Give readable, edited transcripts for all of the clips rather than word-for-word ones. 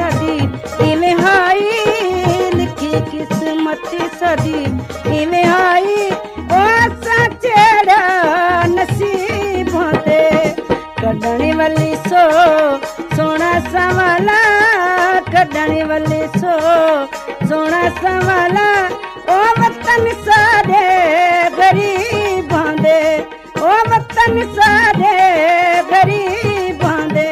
साडी इवें high लिखी किस्मत साडी इवें high ओ सचेड़ा नसीबों दे कढणी वाली सोना सवाला कढणी वाली सोना सवाला ओ वतन साडे गरीबां दे ओ वतन साडे गरीबां दे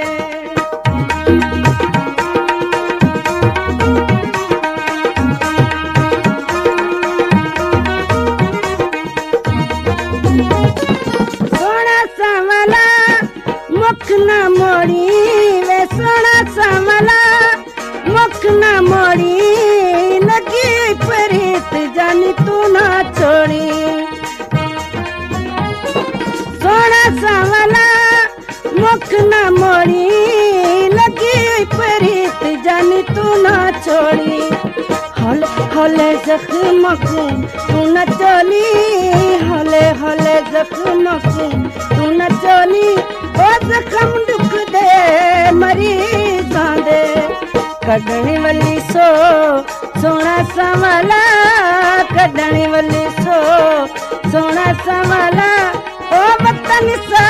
सोना सवाला मुख न मोड़ी वे सोना सवाला मुख न मोड़ी लगी प्रीत जानी तू ना छोड़ी सोना सवाला मुख न मोड़ी लगी प्रीत जानी तू ना छोड़ी हौले हौले जख्म को तू न चोली हौले हौले जख्म को तू न चोली ओ जख्म दुख दे मरीजां दे कढणी वाली सोना सवाला कढणी वाली सोना सवाला ओ वतन सा